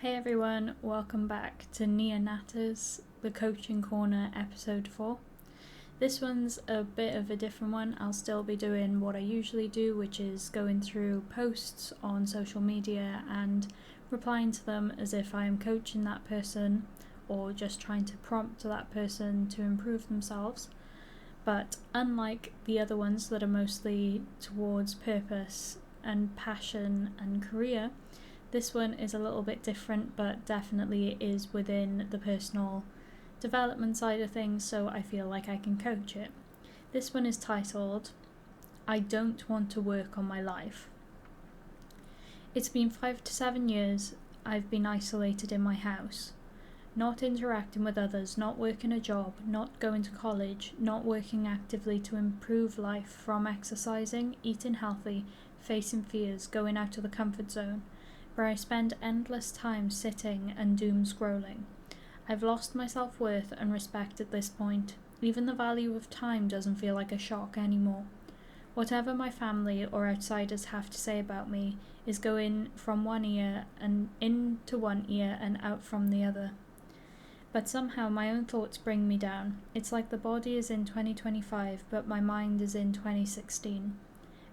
Hey everyone, welcome back to Nia Natters, the Coaching Corner episode 4. This one's a bit of a different one. I'll still be doing what I usually do, which is going through posts on social media and replying to them as if I am coaching that person or just trying to prompt that person to improve themselves. But unlike the other ones that are mostly towards purpose and passion and career, this one is a little bit different, but definitely is within the personal development side of things, so I feel like I can coach it. This one is titled, I Don't Want to Work on My Life. It's been 5 to 7 years I've been isolated in my house, not interacting with others, not working a job, not going to college, not working actively to improve life from exercising, eating healthy, facing fears, going out of the comfort zone, where I spend endless time sitting and doom scrolling. I've lost my self-worth and respect at this point. Even the value of time doesn't feel like a shock anymore. Whatever my family or outsiders have to say about me is going from one ear and into one ear and out from the other. But somehow my own thoughts bring me down. It's like the body is in 2025, but my mind is in 2016.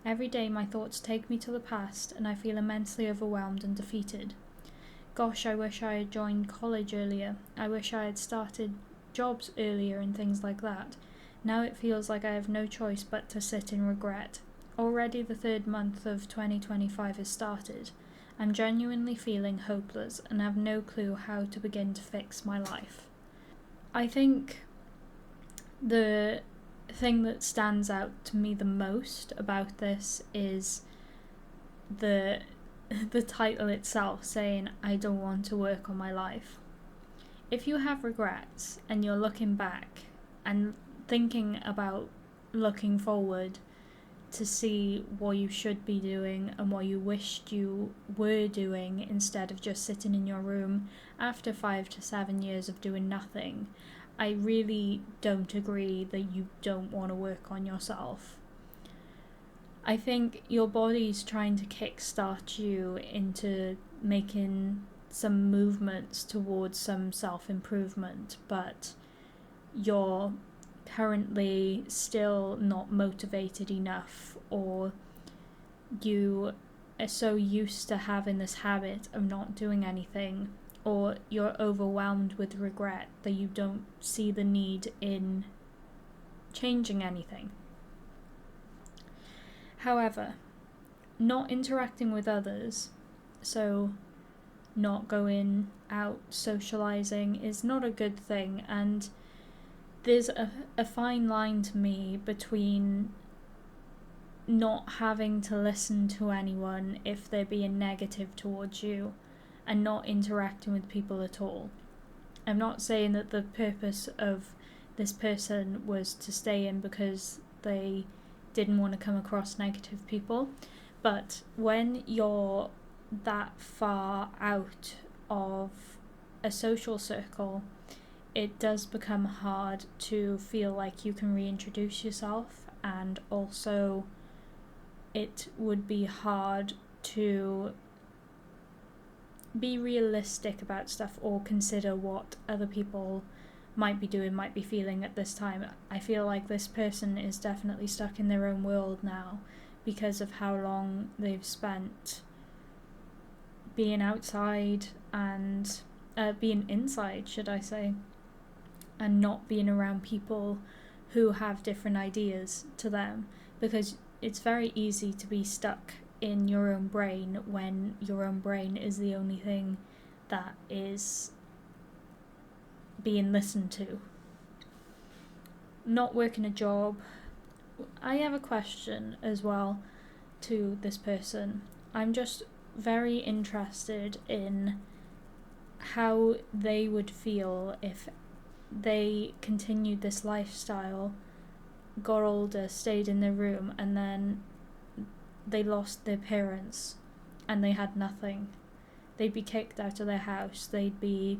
Every day my thoughts take me to the past and I feel immensely overwhelmed and defeated. Gosh, I wish I had joined college earlier. I wish I had started jobs earlier and things like that. Now it feels like I have no choice but to sit in regret. Already the third month of 2025 has started. I'm genuinely feeling hopeless and have no clue how to begin to fix my life. I think the thing that stands out to me the most about this is the title itself, saying I don't want to work on my life. If you have regrets and you're looking back and thinking about looking forward to see what you should be doing and what you wished you were doing instead of just sitting in your room after 5 to 7 years of doing nothing, I really don't agree that you don't want to work on yourself. I think your body's trying to kickstart you into making some movements towards some self-improvement, but you're currently still not motivated enough, or you are so used to having this habit of not doing anything, or you're overwhelmed with regret that you don't see the need in changing anything. However, not interacting with others, so not going out socializing, is not a good thing, and there's a fine line to me between not having to listen to anyone if they're being negative towards you and not interacting with people at all. I'm not saying that the purpose of this person was to stay in because they didn't want to come across negative people, but when you're that far out of a social circle, it does become hard to feel like you can reintroduce yourself, and also it would be hard to be realistic about stuff or consider what other people might be doing, might be feeling at this time. I feel like this person is definitely stuck in their own world now because of how long they've spent being outside and being inside, should I say, and not being around people who have different ideas to them, because it's very easy to be stuck in your own brain when your own brain is the only thing that is being listened to. Not working a job. I have a question as well to this person. I'm just very interested in how they would feel if they continued this lifestyle, got older, stayed in their room, and then they lost their parents and they had nothing. They'd be kicked out of their house, they'd be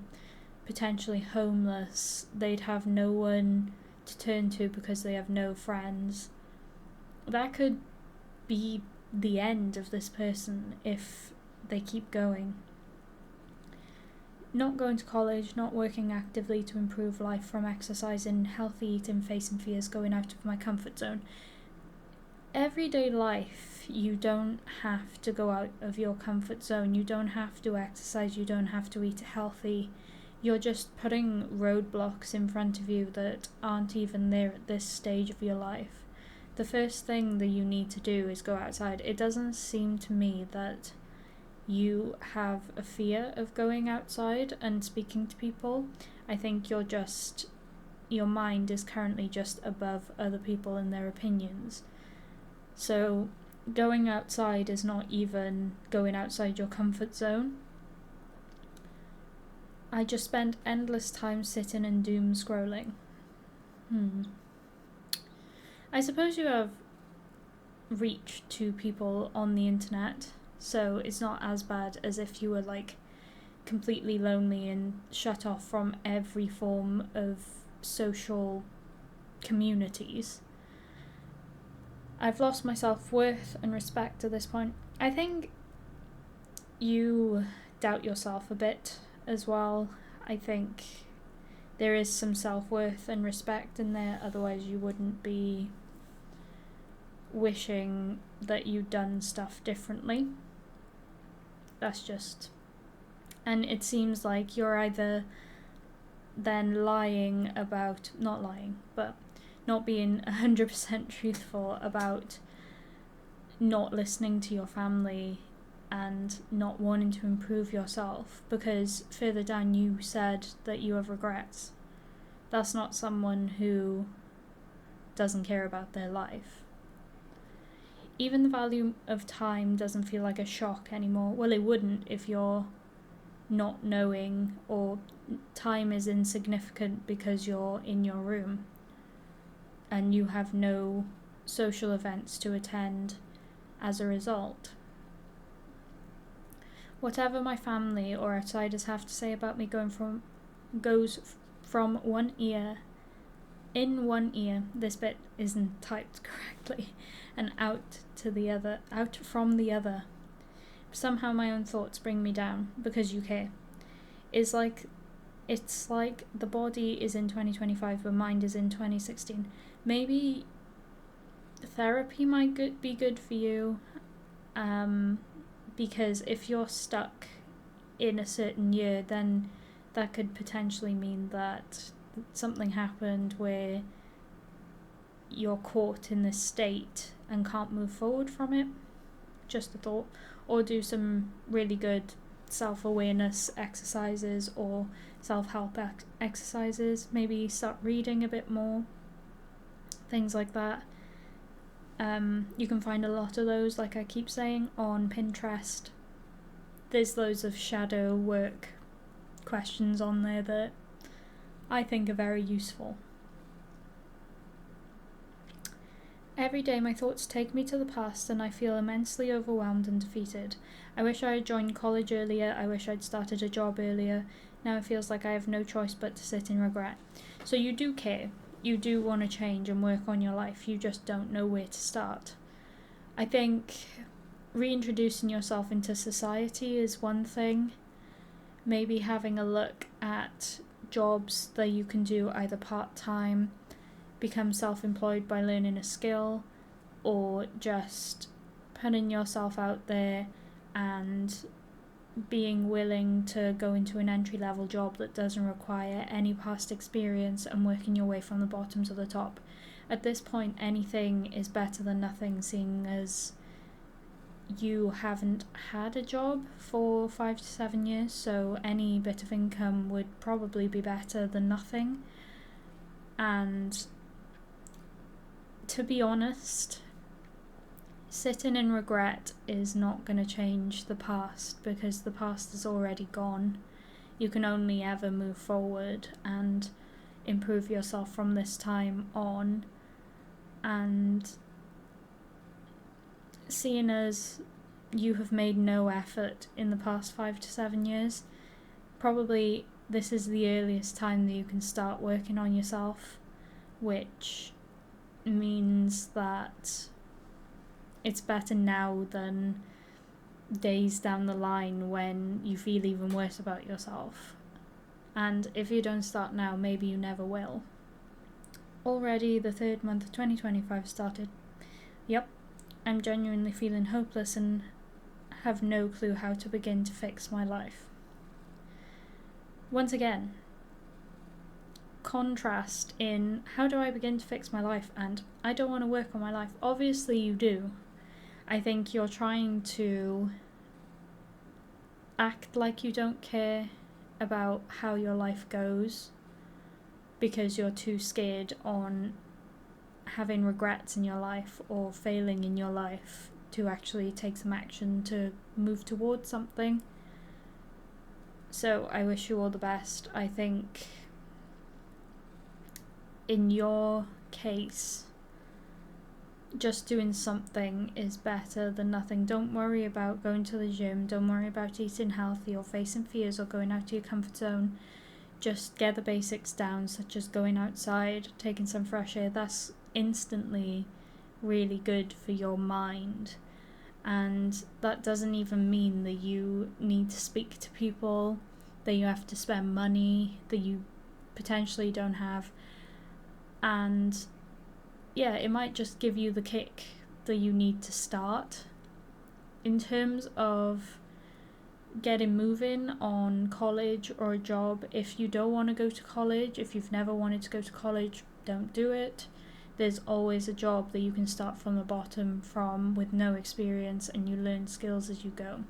potentially homeless, they'd have no one to turn to because they have no friends. That could be the end of this person if they keep going. not going to college, not working actively to improve life from exercising, healthy eating, facing fears, going out of my comfort zone. Everyday life, you don't have to go out of your comfort zone. You don't have to exercise. You don't have to eat healthy. You're just putting roadblocks in front of you that aren't even there at this stage of your life. The first thing that you need to do is go outside. It doesn't seem to me that you have a fear of going outside and speaking to people. I think your mind is currently just above other people and their opinions. So going outside is not even going outside your comfort zone. I just spend endless time sitting and doom scrolling. I suppose you have reach to people on the internet, so it's not as bad as if you were like completely lonely and shut off from every form of social communities. I've lost my self-worth and respect at this point. I think you doubt yourself a bit as well. I think there is some self-worth and respect in there, otherwise you wouldn't be wishing that you'd done stuff differently. That's just... And it seems like you're either then lying about... Not lying, but not being 100% truthful about not listening to your family and not wanting to improve yourself, because further down you said that you have regrets. That's not someone who doesn't care about their life. Even the value of time doesn't feel like a shock anymore. Well, it wouldn't if you're not knowing, or time is insignificant because you're in your room and you have no social events to attend as a result. Whatever my family or outsiders have to say about me goes from one ear, in one ear, this bit isn't typed correctly, and out from the other. Somehow my own thoughts bring me down because you care. It's like the body is in 2025 but mind is in 2016. Maybe therapy might be good for you, because if you're stuck in a certain year, then that could potentially mean that something happened where you're caught in this state and can't move forward from it. Just a thought. Or do some really good self-awareness exercises or self-help exercises. Maybe start reading a bit more. Things like that. You can find a lot of those, like I keep saying, on Pinterest. There's loads of shadow work questions on there that I think are very useful. Every day my thoughts take me to the past and I feel immensely overwhelmed and defeated. I wish I had joined college earlier, I wish I'd started a job earlier. Now it feels like I have no choice but to sit in regret. So you do care. You do want to change and work on your life. You just don't know where to start. I think reintroducing yourself into society is one thing. Maybe having a look at jobs that you can do either part-time, become self-employed by learning a skill, or just putting yourself out there and being willing to go into an entry-level job that doesn't require any past experience and working your way from the bottom to the top. At this point, anything is better than nothing, seeing as you haven't had a job for 5 to 7 years, so any bit of income would probably be better than nothing. And to be honest, sitting in regret is not going to change the past, because the past is already gone. You can only ever move forward and improve yourself from this time on. And seeing as you have made no effort in the past 5 to 7 years, probably this is the earliest time that you can start working on yourself, which means that it's better now than days down the line when you feel even worse about yourself. And if you don't start now, maybe you never will. Already the third month of 2025 started. Yep, I'm genuinely feeling hopeless and have no clue how to begin to fix my life. Once again, contrast in how do I begin to fix my life and I don't want to work on my life. Obviously you do. I think you're trying to act like you don't care about how your life goes because you're too scared on having regrets in your life or failing in your life to actually take some action to move towards something. So I wish you all the best. I think in your case, just doing something is better than nothing. Don't worry about going to the gym, don't worry about eating healthy or facing fears or going out to your comfort zone. Just get the basics down, such as going outside, taking some fresh air. That's instantly really good for your mind. And that doesn't even mean that you need to speak to people, that you have to spend money that you potentially don't have. And yeah, it might just give you the kick that you need to start. In terms of getting moving on college or a job, if you don't want to go to college, if you've never wanted to go to college, don't do it. There's always a job that you can start from the bottom from with no experience and you learn skills as you go.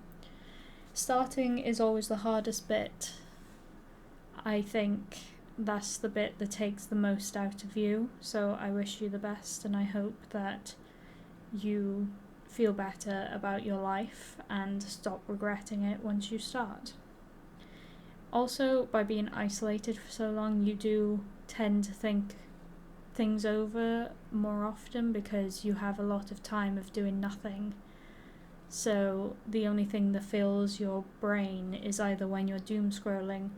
Starting is always the hardest bit. I think that's the bit that takes the most out of you, so I wish you the best and I hope that you feel better about your life and stop regretting it once you start. Also, by being isolated for so long, you do tend to think things over more often because you have a lot of time of doing nothing. So the only thing that fills your brain is either when you're doom scrolling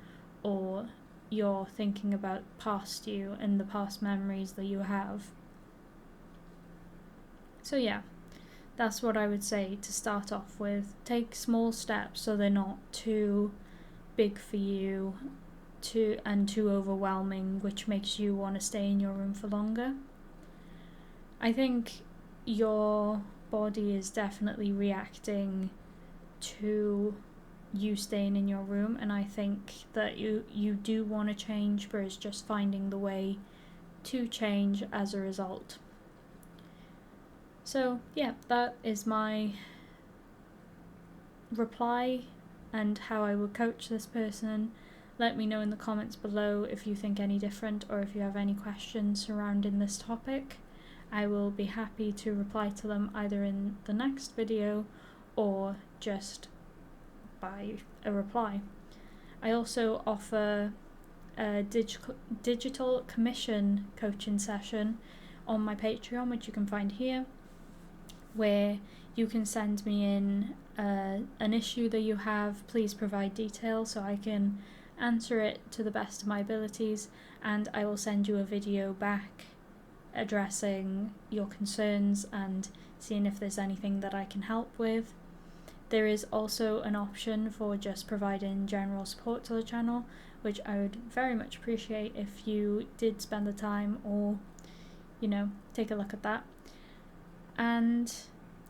or you're thinking about past you and the past memories that you have. So yeah, that's what I would say to start off with. Take small steps so they're not too big for you and too overwhelming, which makes you want to stay in your room for longer. I think your body is definitely reacting to you staying in your room, and I think that you do want to change, but it's just finding the way to change as a result. So yeah, that is my reply and how I would coach this person. Let me know in the comments below if you think any different or if you have any questions surrounding this topic. I will be happy to reply to them either in the next video or just by a reply. I also offer a digital commission coaching session on my Patreon, which you can find here, where you can send me in an issue that you have. Please provide details so I can answer it to the best of my abilities, and I will send you a video back addressing your concerns and seeing if there's anything that I can help with. There is also an option for just providing general support to the channel, which I would very much appreciate if you did spend the time or, take a look at that. And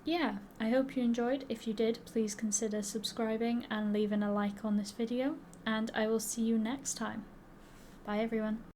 yeah, I hope you enjoyed. If you did, please consider subscribing and leaving a like on this video, and I will see you next time. Bye everyone.